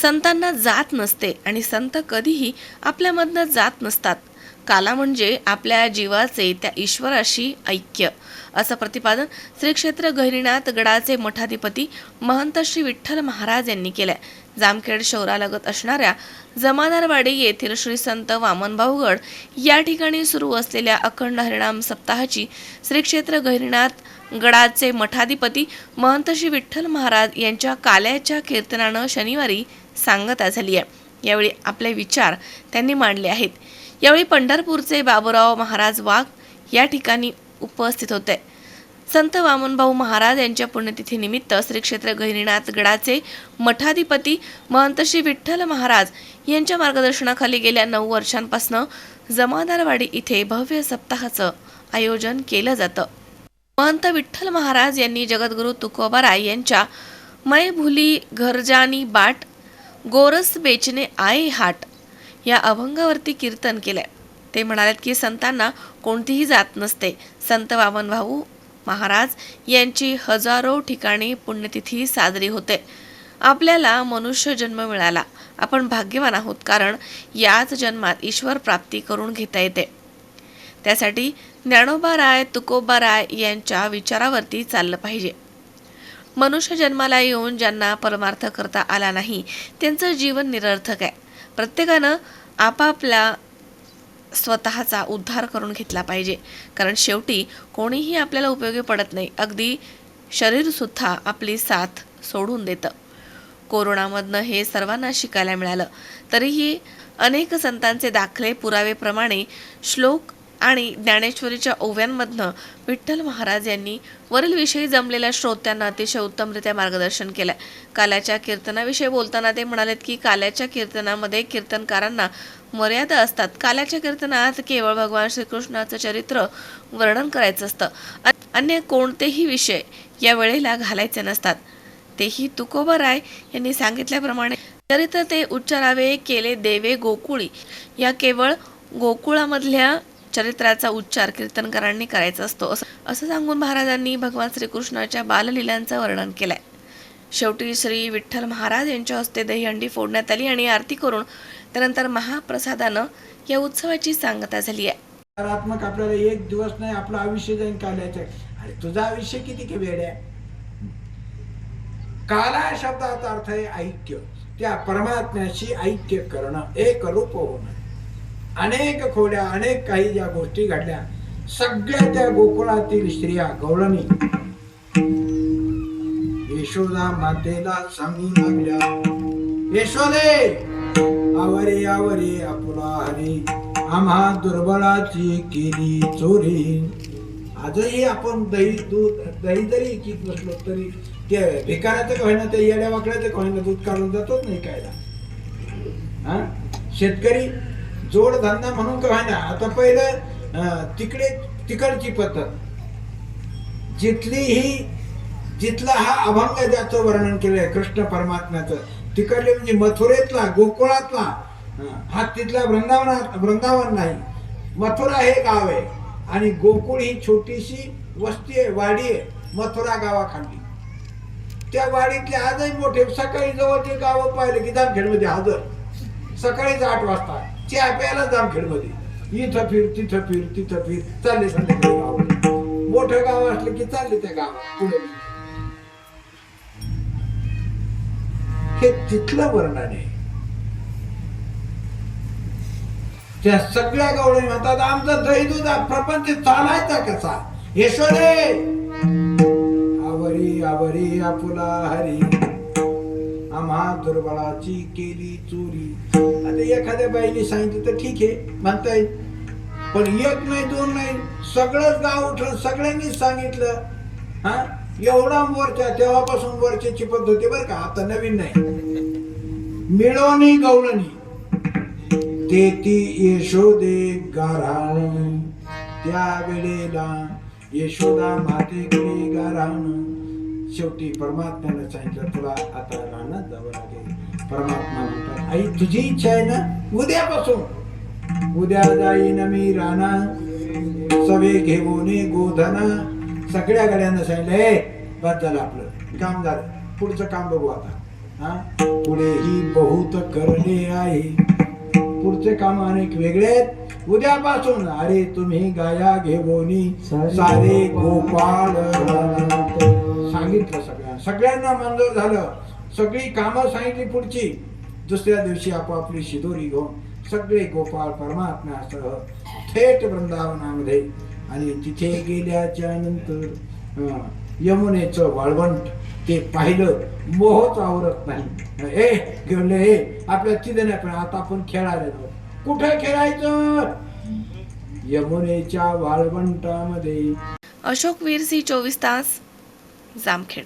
संतांना जात नसते आणि संत कधीही आपल्यामधनं जात नसतात. काला म्हणजे आपल्या जीवाचे त्या ईश्वराशी ऐक्य, असं प्रतिपादन श्री क्षेत्र गहिनीनाथ गडाचे मठाधिपती महंत श्री विठ्ठल महाराज यांनी केलंय. जामखेड शहरालगत असणाऱ्या जमादारवाडी येथील श्री संत वामनभाऊ गड या ठिकाणी सुरू असलेल्या अखंड हरिनाम सप्ताहाची श्री क्षेत्र गहिनीनाथ गडाचे मठाधिपती महंत श्री विठ्ठल महाराज यांच्या काल्याच्या कीर्तनानं शनिवारी सांगता झाली आहे. यावेळी आपले विचार त्यांनी मांडले आहेत. यावेळी पंढरपूरचे बाबूराव महाराज वाघ या ठिकाणी उपस्थित होते. संत वामनभाऊ महाराज यांच्या पुण्यतिथीनिमित्त श्री क्षेत्र गहिनीनाथ गडाचे मठाधिपती महंत श्री विठ्ठल महाराज यांच्या मार्गदर्शनाखाली गेल्या 9 वर्षांपासून जमादारवाडी इथे भव्य सप्ताहाचं आयोजन केलं जातं. महंत विठ्ठल महाराज यांनी जगद्गुरू तुकोबाराय यांच्या मै भुली घरजानी बाट गोरस बेचने आये हाट या अभंगावरती कीर्तन केलंय. ते म्हणालेत की संतांना कोणतीही जात नसते. संत वामनभाऊ महाराज यांची हजारो ठिकाणी पुण्यतिथी साजरी होते. आपल्याला मनुष्य जन्म मिळाला, आपण भाग्यवान आहोत, कारण याच जन्मात ईश्वर प्राप्ती करून घेता येते. त्यासाठी ज्ञानोबाराय तुकोबाराय यांच्या विचारावरती चाललं पाहिजे. मनुष्य जन्माला येऊन ज्यांना परमार्थ करता आला नाही त्यांचं जीवन निरर्थक आहे. प्रत्येकानं आपापला स्वतःचा उद्धार करून घेतला पाहिजे, कारण शेवटी कोणीही आपल्याला उपयोगी पडत नाही. अगदी शरीर सुद्धा आपली साथ सोडून देतं. कोरोनामधनं हे सर्वांना शिकायला मिळालं. तरीही अनेक संतांचे दाखले पुरावेप्रमाणे श्लोक आणि ज्ञानेश्वरीच्या ओव्यांमधनं विठ्ठल महाराज यांनी वरील विषयी जमलेल्या श्रोत्यांना अतिशय उत्तमरित्या मार्गदर्शन केलंय. काल्याच्या कीर्तनाविषयी बोलताना ते म्हणालेत की काल्याच्या कीर्तनामध्ये कीर्तनकारांना मर्यादा असतात. काल्याच्या कीर्तनात केवळ भगवान श्रीकृष्णाचं चरित्र वर्णन करायचं असतं. अन्य कोणतेही विषय या वेळेला घालायचे नसतात. तेही तुकोबाराय यांनी सांगितल्याप्रमाणे चरित्र ते उच्चारावे केले देवे गोकुळी या केवळ गोकुळामधल्या चरित्राचा उच्चार कीर्तनकारांनी करायचा असतो, असं सांगून महाराजांनी भगवान श्रीकृष्णाच्या बाललीलांचं वर्णन केलंय. शेवटी श्री विठ्ठल महाराज यांच्या हस्ते दहीहंडी फोडण्यात आली आणि आरती करून त्यानंतर महाप्रसादानं या उत्सवाची सांगता झाली आहे. सकारात्मक आपल्याला एक दिवस नाही आपलं आयुष्य जाईन काल्याचं. अरे तुझा आयुष्य किती वेळ आहे. काला शब्दाचा अर्थ आहे ऐक्य. त्या परमात्म्याशी ऐक्य करणं, एक रूप होणं. अनेक खोड्या अनेक काही ज्या गोष्टी घडल्या सगळ्या त्या गोकुळातील स्त्रिया गवळणी यशोदा मातेला सांगू लागल्या, यशोदे आवरे आवरे आपुला हरी आम्हा दुर्बळाची केली चोरी. आजही आपण दही जरी कित नसलो तरी ते भिकाऱ्याचं का होईना, ते येड्या वाकड्याचं का होईना दूध काढून जातोच नाही कायला. शेतकरी जोडधंदा म्हणून का होईना. आता पहिलं तिकडची पद्धत जिथला हा अभंग ज्याचं वर्णन केलंय कृष्ण परमात्म्याचं, तिकडले म्हणजे मथुरेतला गोकुळातला हा तिथला वृंदावन नाही, मथुरा हे गाव आहे आणि गोकुळ ही छोटीशी वस्ती आहे, वाडी आहे मथुरा गावाखाली. त्या वाडीतले आजही मोठे सकाळी जवळचे गाव पाहिले की जामखेडमध्ये हजर. सकाळीच 8 वाजता चहा प्यायला जामखेडमध्ये, इथं फिर तिथं फिर तिथं फिर चालले संध्याकाळी गाव. मोठं गाव असलं की चालले त्या गावात पुढे. हे तिथलं वर्णन आहे. त्या सगळ्या गवळणी म्हणतात आमचा दही दूध प्रपंच चालायचा कसा. यशोदे आवरी आवरी आपुला हरी आम्हा दुर्बळाची केली चोरी. आता एखाद्या बाईने सांगितलं तर ठीक आहे म्हणता येईल, पण 1 नाही 2 नाही सगळंच गाव उठलं, सगळ्यांनी सांगितलं. एवढा वरच्या तेव्हापासून वरच्याची पद्धत होती बरं का, आता नवीन नाही. मिळवणी गवळणी ते ती यशोदे गाराण, त्या वेळेला यशोदा मातेकडे गाराण. शेवटी परमात्म्यानं सांगितलं तुला आता रानात जावं लागेल. परमात्मा म्हणतात आई तुझी इच्छा आहे ना, उद्यापासून उद्या जाईन मी राणा सवे घेऊन गोधना. सगळ्या गड्यांना सांगितलं हे बस झालं आपलं काम झालं, पुढचं काम बघू आता. हा पुढेही बहुत करणे आहे. पुढचे काम अनेक वेगळे आहेत. उद्यापासून अरे तुम्ही गाया घेवोनी सारे गोपाळ सांगितलं. सगळ्यांना मंजूर झालं. सगळी कामं सांगितली पुढची. दुसऱ्या दिवशी आपापली शिदोरी घेऊन सगळे गोपाळ परमात्म्यासह थेट वृंदावनामध्ये. आणि तिथे गेल्याच्या नंतर यमुनेचं वाळवंट ते पाहिलं. मोहच आवरत नाही. आपल्या तिथे नाही, पण आता आपण खेळायला जाऊ. कुठे खेळायचं? यमुनेच्या वाळवंटामध्ये. अशोक वीरसी 24 तास, जामखेड.